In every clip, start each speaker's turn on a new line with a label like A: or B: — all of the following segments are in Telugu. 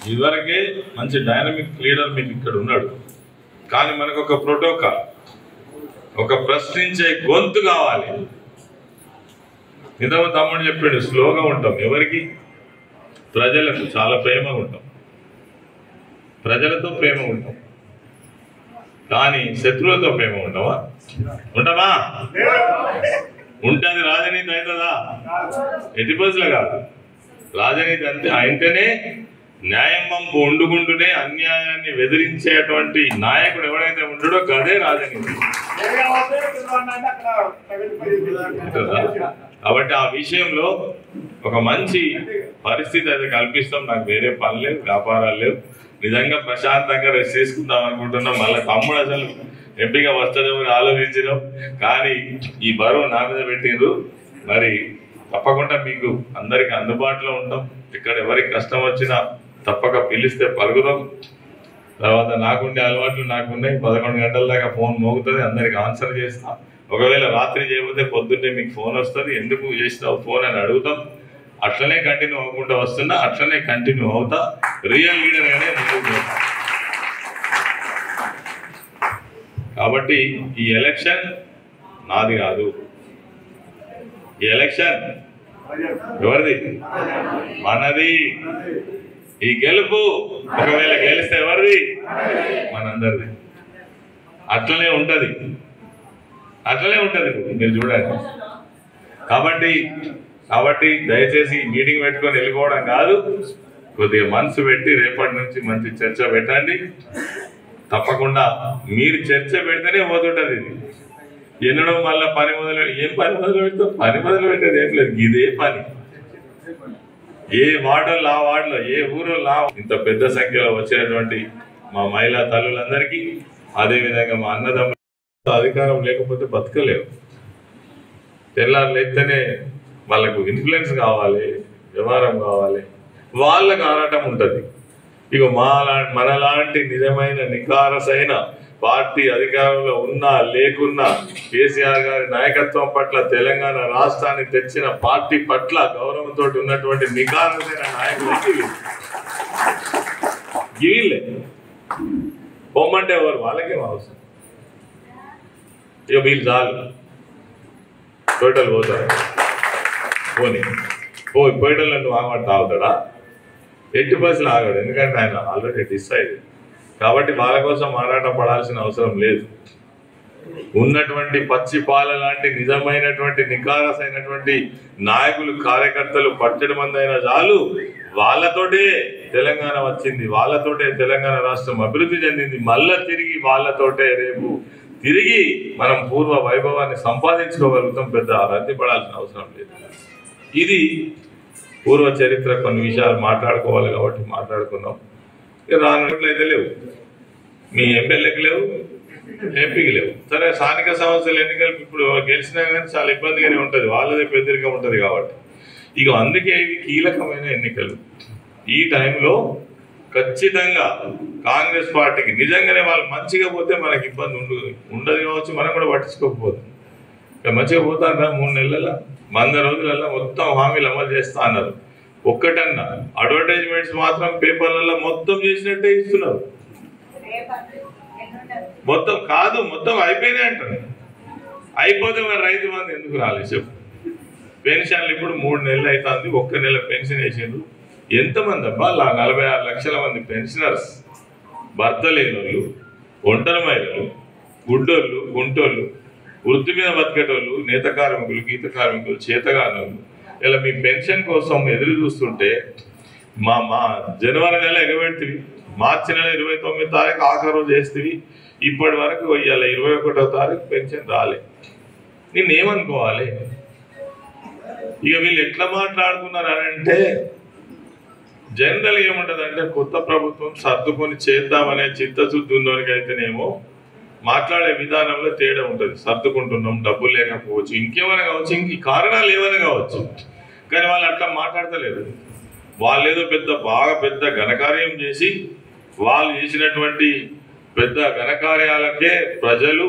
A: ఇదివరకే మంచి డైనమిక్ లీడర్ మీకు ఇక్కడ ఉన్నాడు, కానీ మనకు ఒక ప్రోటోకాల్, ఒక ప్రశ్నించే గొంతు కావాలి. ఇంతకు తమ్ముడు చెప్పాడు, స్లోగా ఉంటాం. ఎవరికి? ప్రజలకు చాలా ప్రేమగా ఉంటాం, ప్రజలతో ప్రేమ ఉంటాం, కానీ శత్రువులతో ప్రేమ ఉంటామా? ఉంటామా? ఉంటుంది. రాజనీతి అవుతుందా? ఎట్టి బస్సులో కాదు. రాజనీతి అంటేనే న్యాయం వంపు వండుకుంటూనే అన్యాయాన్ని వెదిరించేటువంటి నాయకుడు ఎవడైతే ఉంటాడో అదే రాజనీతి. కాబట్టి ఆ విషయంలో ఒక మంచి పరిస్థితి అయితే కల్పిస్తాం. నాకు వేరే పని లేవు, వ్యాపారాలు లేవు, నిజంగా ప్రశాంతంగా రెస్ట్ తీసుకుందాం అనుకుంటున్నాం. మళ్ళీ తమ్ముడు అసలు ఎంపీగా వస్తుందేమో ఆలోచించినాం, కానీ ఈ బరువు నా మీద పెట్టిండ్రు. మరి తప్పకుండా మీకు అందరికి అందుబాటులో ఉంటాం. ఇక్కడ ఎవరికి కష్టం వచ్చినా తప్పక పిలిస్తే పలుకుదాం. తర్వాత నాకుండే అలవాట్లు నాకున్నాయి. 11 గంటల దాకా ఫోన్ మోగుతుంది, అందరికి ఆన్సర్ చేస్తాం. ఒకవేళ రాత్రి చేయకపోతే పొద్దున్నే మీకు ఫోన్ వస్తుంది, ఎందుకు చేసినావు ఫోన్ అని అడుగుతాం. అట్లనే కంటిన్యూ అవ్వకుండా వస్తున్నా, అట్లనే కంటిన్యూ అవుతా. రియల్ లీడర్ గానే ముందుకు. కాబట్టి ఈ ఎలక్షన్ నాది కాదు, ఈ ఎలక్షన్ ఎవరిది? మనది. ఈ గెలుపు ఒకవేళ గెలిస్తే ఎవరిది? మనందరిది. అట్లనే ఉంటది, అట్లనే ఉంటది, మీరు చూడండి. కాబట్టి దయచేసి మీటింగ్ పెట్టుకొని వెళ్ళిపోవడం కాదు, కొద్దిగా మనసు పెట్టి రేపటి నుంచి మంచి చర్చ పెట్టండి. తప్పకుండా మీరు చర్చ పెడితేనే పోతుంటది. ఇది ఎన్నడో మళ్ళీ పని మొదలు, ఏం పని మొదలు పెడతాం? పని మొదలు పెట్టేది ఏం లేదు, ఇదే పని. ఏ వార్డులో ఆ వార్డులో, ఏ ఊరిలో ఇంత పెద్ద సంఖ్యలో వచ్చినటువంటి మా మహిళా తల్లులందరికీ, అదేవిధంగా మా అన్నదమ్ములు, అధికారం లేకపోతే బతకలేవు. తెల్లారు లేస్తేనే వాళ్ళకు ఇన్ఫ్లుయెన్స్ కావాలి, వ్యవహారం కావాలి, వాళ్ళకు ఆరాటం ఉంటుంది. ఇక మనలాంటి నిజమైన నికారసైన పార్టీ అధికారంలో ఉన్నా లేకున్నా కేసీఆర్ గారి నాయకత్వం పట్ల, తెలంగాణ రాష్ట్రాన్ని తెచ్చిన పార్టీ పట్ల గౌరవంతో ఉన్నటువంటి నికారసైన నాయకులకి వీళ్ళే పొమ్మంటే ఎవరు? వాళ్ళకేం అవసరం. ఇక వీళ్ళు చాలు, టోటల్ పోతారు. పోయిటల్లో నువ్వు ఆగమంటే తాగుతాడా? ఎట్టి బస్సులు ఆగాడు, ఎందుకంటే ఆయన ఆల్రెడీ డిసైడ్. కాబట్టి వాళ్ళ కోసం ఆరాటం పడాల్సిన అవసరం లేదు. ఉన్నటువంటి పచ్చి పాల లాంటి నిజమైనటువంటి నికారసైనటువంటి నాయకులు, కార్యకర్తలు పచ్చడి మంది అయినా చాలు. వాళ్ళతోటే తెలంగాణ వచ్చింది, వాళ్ళతోటే తెలంగాణ రాష్ట్రం అభివృద్ధి చెందింది. మళ్ళా తిరిగి వాళ్ళతోటే రేపు తిరిగి మనం పూర్వ వైభవాన్ని సంపాదించుకోగలుగుతాం. పెద్ద రద్దీ పడాల్సిన అవసరం లేదు. ఇది పూర్వ చరిత్ర, కొన్ని విషయాలు మాట్లాడుకోవాలి కాబట్టి మాట్లాడుకుందాం. రానట్లయితే లేవు, మీ ఎమ్మెల్యేకి లేవు, ఎంపీకి లేవు. సరే, స్థానిక సంస్థల ఎన్నికలు ఇప్పుడు గెలిచినా కానీ చాలా ఇబ్బందిగానే ఉంటుంది, వాళ్ళదే పెద్దరికం ఉంటుంది కాబట్టి. ఇక అందుకే ఇవి కీలకమైన ఎన్నికలు. ఈ టైంలో ఖచ్చితంగా కాంగ్రెస్ పార్టీకి నిజంగానే వాళ్ళు మంచిగా పోతే మనకి ఇబ్బంది ఉండదు కావచ్చు, మనం కూడా పట్టించుకోకపోతాం. ఇక మంచిగా పోతారా 3 నెలల 100 రోజులలో మొత్తం హామీలు అమలు చేస్తా అన్నారు. ఒక్కటన్నా అడ్వర్టైజ్మెంట్స్ మాత్రం పేపర్లలో మొత్తం చేసినట్టే ఇస్తున్నారు. మొత్తం కాదు, మొత్తం అయిపోయినాయి అంటారు. అయిపోతే మరి రైతు బంధు ఎందుకు రాలేదు చెప్పు? పెన్షన్లు ఇప్పుడు 3 నెలలు అవుతుంది, 1 నెల పెన్షన్ వేసిండ్రు. ఎంతమంది అబ్బా? 46 లక్షల మంది పెన్షనర్స్, భర్త లేనోళ్ళు, ఒంటరి మహిళలు, గుడ్డోళ్ళు, గుంటోళ్ళు, వృత్తి మీద బతికేటోళ్ళు, నేత కార్మికులు, గీత కార్మికులు, చేతగానోళ్ళు, ఇలా మీ పెన్షన్ కోసం ఎదురు చూస్తుంటే మా జనవరి నెల ఎగబెడుతుంది, మార్చి నెల 29వ తారీఖు ఆఖరి రోజు చేస్తుంది. ఇప్పటి వరకు ఇవాళ 21వ తారీఖు పెన్షన్ రాలే. నేనేమనుకోవాలి? ఇక వీళ్ళు ఎట్లా మాట్లాడుతున్నారు అంటే, జనరల్ ఏముంటుంది అంటే, కొత్త ప్రభుత్వం సర్దుకొని చేద్దామనే చిత్తశుద్ధి ఉన్నోనికి అయితేనేమో మాట్లాడే విధానంలో తేడా ఉంటుంది. సర్దుకుంటున్నాం, డబ్బులు లేకపోవచ్చు, ఇంకేమైనా కావచ్చు, ఇంక కారణాలు ఏమైనా కావచ్చు, కానీ వాళ్ళు అట్లా మాట్లాడతలేదు. వాళ్ళు ఏదో బాగా పెద్ద ఘనకార్యం చేసి, వాళ్ళు చేసినటువంటి పెద్ద ఘనకార్యాలకే ప్రజలు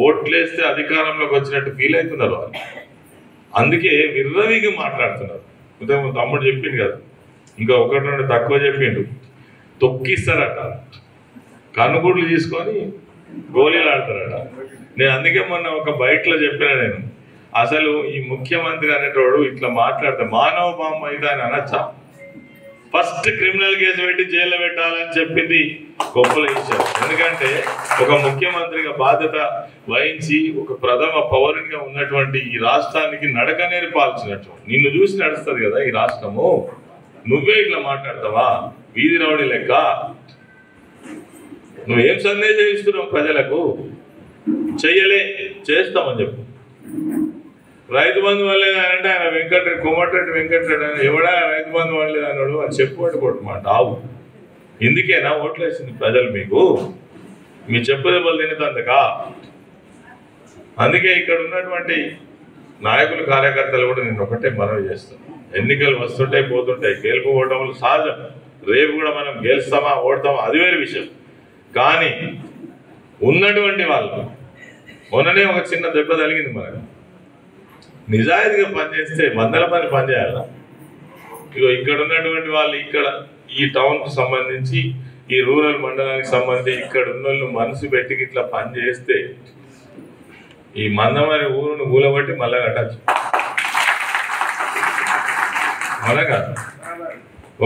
A: ఓట్లేస్తే అధికారంలోకి వచ్చినట్టు ఫీల్ అవుతున్నారు వాళ్ళు. అందుకే విర్రవిగా మాట్లాడుతున్నారు. తమ్ముడు చెప్పిండు కదా, ఇంకా 1-2 తక్కువ చెప్పిండు. తొక్కిస్తారట, కనుగుడ్లు తీసుకొని గోళీలు ఆడతారట. నేను అందుకే మొన్న ఒక బయటలో చెప్పిన, నేను అసలు ఈ ముఖ్యమంత్రి అనేటోడు ఇట్లా మాట్లాడితే మానవ బాంబు అయితే అని అనొచ్చా? ఫస్ట్ క్రిమినల్ కేసు పెట్టి జైల్లో పెట్టాలని చెప్పింది గొప్పలు ఇచ్చారు. ఎందుకంటే ఒక ముఖ్యమంత్రిగా బాధ్యత వహించి ఒక ప్రథమ పౌరునిగా ఉన్నటువంటి ఈ రాష్ట్రానికి నడక నేర్పాల్సినట్టు నిన్ను చూసి నడుస్తుంది కదా ఈ రాష్ట్రము. నువ్వే ఇట్లా మాట్లాడతావా? వీధి రౌడీ లెక్క. నువ్వేం సందేశం ఇస్తున్నావు ప్రజలకు? చెయ్యలే, చేస్తామని చెప్పు. రైతు బంధు వల్లేదంటే ఆయన వెంకటరెడ్డి, కోమటిరెడ్డి వెంకటరెడ్డి అని ఎవడా రైతు బంధు వల్లేదు అన్నాడు అని చెప్పుకోమాట ఆవు. ఇందుకేనా ఓట్లు వేసింది ప్రజలు మీకు? మీ చెప్పు దెబ్బలు తినేదంతకా? అందుకే ఇక్కడ ఉన్నటువంటి నాయకులు, కార్యకర్తలు కూడా నేను ఒకటే మనవి చేస్తాను. ఎన్నికలు వస్తుంటాయి, పోతుంటాయి, గెలుపు ఓటములు సహజం. రేపు కూడా మనం గెలుస్తామా ఓడతామా అది వేరే విషయం. కానీ ఉన్నటువంటి వాళ్ళు, మొన్ననే ఒక చిన్న దెబ్బ తగిలింది మనకు. నిజాయితీగా పనిచేస్తే వందల మంది పనిచేయాలా? ఇగో ఇక్కడ ఉన్నటువంటి వాళ్ళు, ఇక్కడ ఈ టౌన్కు సంబంధించి, ఈ రూరల్ మండలానికి సంబంధించి ఇక్కడ ఉన్న వాళ్ళు మనసు పెట్టి ఇట్లా పని చేస్తే ఈ మందమని ఊరును కూలబట్టి మళ్ళా కట్టచ్చు. అవునా కాదు?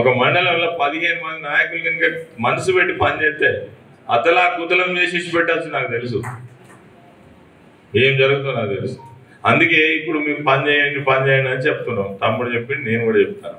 A: ఒక మండలంలో 15 మంది నాయకులు కనుక మనసు పెట్టి పని చేస్తే అతలా కుతలం చేసి పెట్టచ్చు. నాకు తెలుసు ఏం జరుగుతుందో, నాకు తెలుసు. అందుకే ఇప్పుడు మీరు పని చేయండి అని చెప్తున్నాం. తమ్ముడు చెప్పింది, నేను కూడా చెప్తాను.